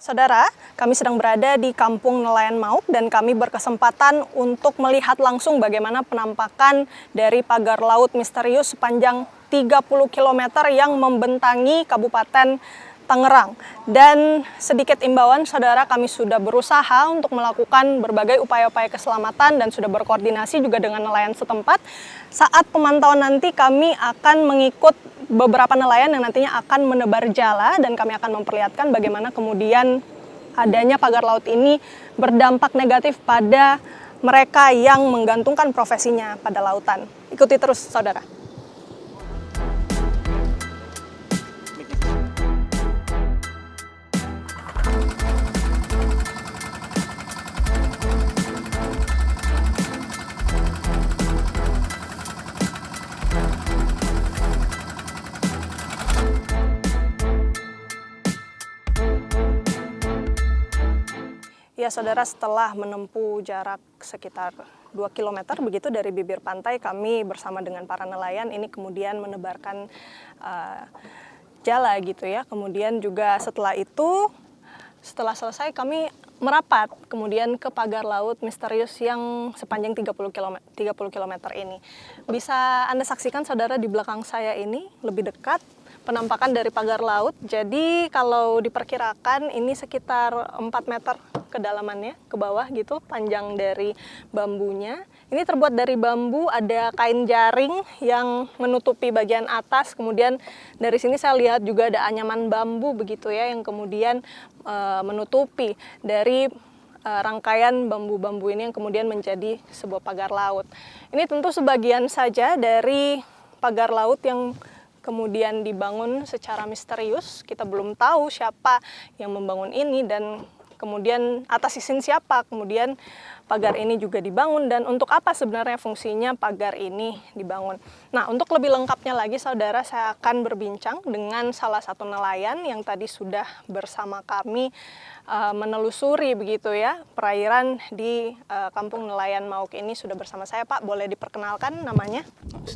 Saudara, kami sedang berada di Kampung Nelayan Mauk dan kami berkesempatan untuk melihat langsung bagaimana penampakan dari pagar laut misterius sepanjang 30 km yang membentangi Kabupaten Tangerang. Dan sedikit imbauan, saudara, kami sudah berusaha untuk melakukan berbagai upaya-upaya keselamatan dan sudah berkoordinasi juga dengan nelayan setempat. Saat pemantauan nanti kami akan mengikut beberapa nelayan yang nantinya akan menebar jala dan kami akan memperlihatkan bagaimana kemudian adanya pagar laut ini berdampak negatif pada mereka yang menggantungkan profesinya pada lautan. Ikuti terus, saudara. Ya, saudara, setelah menempuh jarak sekitar 2 km begitu dari bibir pantai, kami bersama dengan para nelayan ini kemudian menebarkan jala gitu ya. Kemudian juga setelah itu, setelah selesai kami merapat kemudian ke pagar laut misterius yang sepanjang 30 km ini. Bisa Anda saksikan, saudara, di belakang saya ini lebih dekat penampakan dari pagar laut. Jadi kalau diperkirakan ini sekitar 4 meter kedalamannya ke bawah gitu, panjang dari bambunya. Ini terbuat dari bambu, ada kain jaring yang menutupi bagian atas. Kemudian dari sini saya lihat juga ada anyaman bambu begitu ya, yang kemudian menutupi dari rangkaian bambu-bambu ini yang kemudian menjadi sebuah pagar laut. Ini tentu sebagian saja dari pagar laut yang kemudian dibangun secara misterius. Kita belum tahu siapa yang membangun ini dan kemudian atas izin siapa kemudian pagar ini juga dibangun dan untuk apa sebenarnya fungsinya pagar ini dibangun. Nah, untuk lebih lengkapnya lagi, saudara, saya akan berbincang dengan salah satu nelayan yang tadi sudah bersama kami menelusuri begitu ya perairan di Kampung Nelayan Mauk ini. Sudah bersama saya, Pak. Boleh diperkenalkan namanya?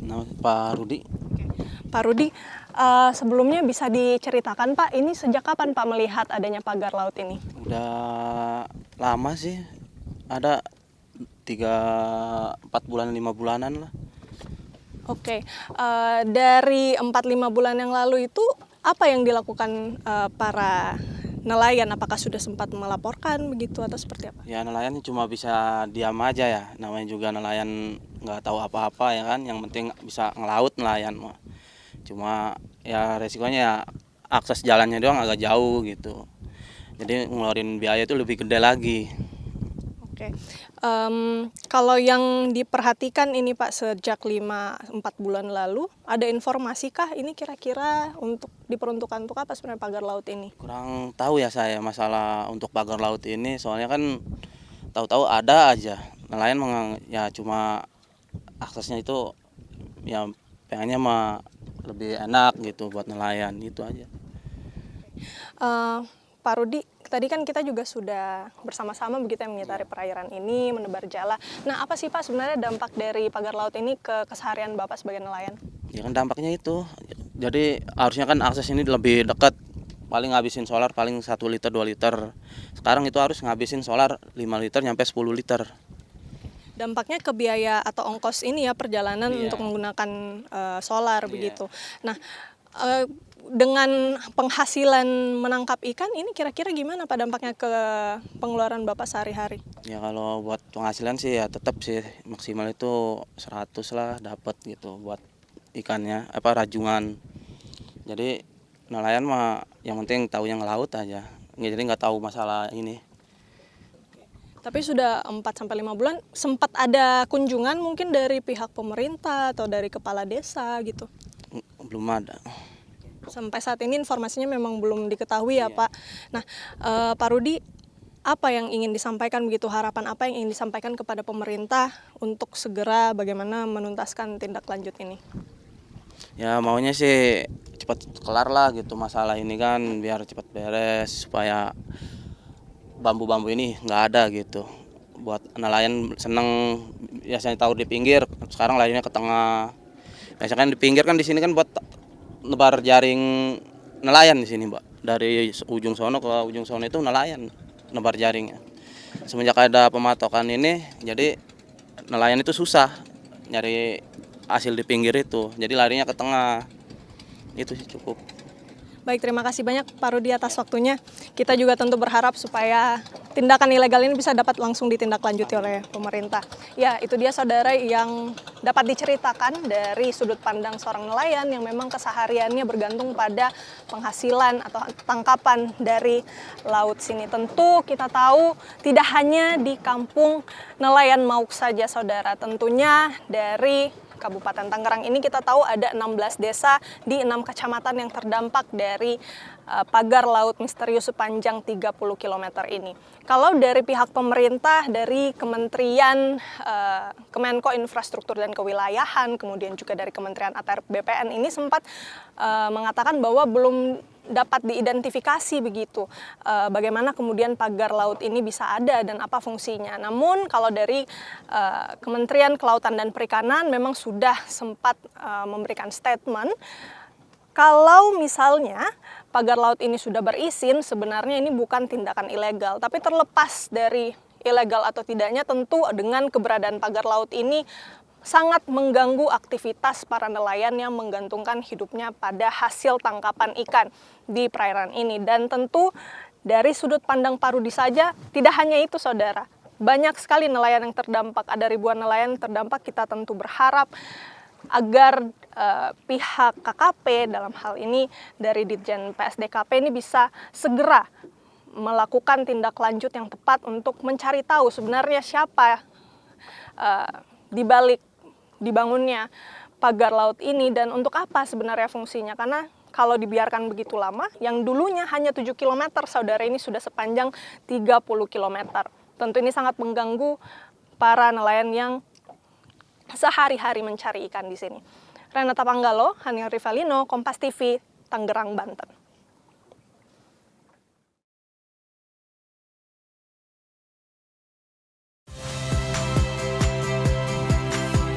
Nama Pak Rudi. Pak Rudi, sebelumnya bisa diceritakan, Pak, ini sejak kapan Pak melihat adanya pagar laut ini? Udah lama sih, ada 3-4 bulan, 5 bulanan lah. Oke, dari 4-5 bulan yang lalu itu apa yang dilakukan para nelayan? Apakah sudah sempat melaporkan begitu atau seperti apa? Ya, nelayan cuma bisa diam aja ya, namanya juga nelayan nggak tahu apa-apa ya kan, yang penting bisa ngelaut nelayan mah. Cuma ya resikonya ya akses jalannya doang agak jauh gitu. Jadi ngeluarin biaya itu lebih gede lagi. Oke. Kalau yang diperhatikan ini, Pak, sejak 5-4 bulan lalu, ada informasikah ini kira-kira untuk diperuntukkan untuk apa sebenarnya pagar laut ini? Kurang tahu ya saya masalah untuk pagar laut ini, soalnya kan tahu-tahu ada aja. Nelayan ya cuma aksesnya itu ya pengennya mah lebih enak gitu buat nelayan, itu aja. Pak Rudi, tadi kan kita juga sudah bersama-sama begitu yang mengitari perairan ini, menebar jala. Nah, apa sih, Pak, sebenarnya dampak dari pagar laut ini ke keseharian Bapak sebagai nelayan? Ya kan dampaknya itu, jadi harusnya kan akses ini lebih dekat, paling ngabisin solar paling 1 liter 2 liter. Sekarang itu harus ngabisin solar 5 liter nyampe 10 liter. Dampaknya ke biaya atau ongkos ini ya, perjalanan untuk menggunakan solar begitu. Nah, dengan penghasilan menangkap ikan ini kira-kira gimana Pak dampaknya ke pengeluaran Bapak sehari-hari? Ya kalau buat penghasilan sih ya tetap sih maksimal itu 100 lah dapat gitu buat ikannya, rajungan. Jadi nelayan mah yang penting tahu yang ngelaut aja. Jadi nggak tahu masalah ini. Tapi sudah 4-5 bulan, sempat ada kunjungan mungkin dari pihak pemerintah atau dari kepala desa gitu? Belum ada. Sampai saat ini informasinya memang belum diketahui ya, Pak. Nah, Pak Rudi, apa yang ingin disampaikan begitu, harapan apa yang ingin disampaikan kepada pemerintah untuk segera bagaimana menuntaskan tindak lanjut ini? Ya maunya sih cepat kelar lah gitu masalah ini kan, biar cepat beres supaya bambu-bambu ini nggak ada gitu. Buat nelayan seneng, biasanya tahu di pinggir, sekarang larinya ke tengah. Biasanya kan di pinggir kan, di sini kan buat nebar jaring nelayan di sini, Mbak. dari ujung sono ke ujung sono itu nelayan nebar jaringnya. Semenjak ada pematokan ini, jadi nelayan itu susah nyari hasil di pinggir itu, jadi larinya ke tengah. Itu sih cukup. Baik, terima kasih banyak Pak Rudi atas waktunya. Kita juga tentu berharap supaya tindakan ilegal ini bisa dapat langsung ditindaklanjuti oleh pemerintah. Ya, itu dia saudara yang dapat diceritakan dari sudut pandang seorang nelayan yang memang kesehariannya bergantung pada penghasilan atau tangkapan dari laut sini. Tentu kita tahu tidak hanya di kampung nelayan Mauk saja saudara, tentunya dari Kabupaten Tangerang ini kita tahu ada 16 desa di 6 kecamatan yang terdampak dari pagar laut misterius sepanjang 30 km ini. Kalau dari pihak pemerintah, dari Kementerian Kemenko Infrastruktur dan Kewilayahan, kemudian juga dari Kementerian ATR BPN ini sempat mengatakan bahwa belum dapat diidentifikasi begitu bagaimana kemudian pagar laut ini bisa ada dan apa fungsinya. Namun kalau dari Kementerian Kelautan dan Perikanan memang sudah sempat memberikan statement kalau misalnya pagar laut ini sudah berizin, sebenarnya ini bukan tindakan ilegal, tapi terlepas dari ilegal atau tidaknya tentu dengan keberadaan pagar laut ini sangat mengganggu aktivitas para nelayan yang menggantungkan hidupnya pada hasil tangkapan ikan di perairan ini. Dan tentu dari sudut pandang Pak Rudi saja, tidak hanya itu saudara. Banyak sekali nelayan yang terdampak, ada ribuan nelayan yang terdampak. Kita tentu berharap agar pihak KKP dalam hal ini dari Ditjen PSDKP ini bisa segera melakukan tindak lanjut yang tepat untuk mencari tahu sebenarnya siapa di balik dibangunnya pagar laut ini dan untuk apa sebenarnya fungsinya. Karena kalau dibiarkan begitu lama, yang dulunya hanya 7 km, saudara ini sudah sepanjang 30 km. Tentu ini sangat mengganggu para nelayan yang sehari-hari mencari ikan di sini. Renata Panggalo, Haniel Rivalino, Kompas TV, Tangerang, Banten.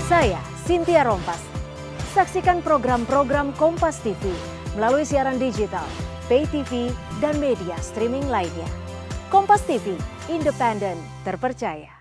Saya Cynthia Rompas. Saksikan program-program Kompas TV melalui siaran digital, pay TV, dan media streaming lainnya. Kompas TV, independen, terpercaya.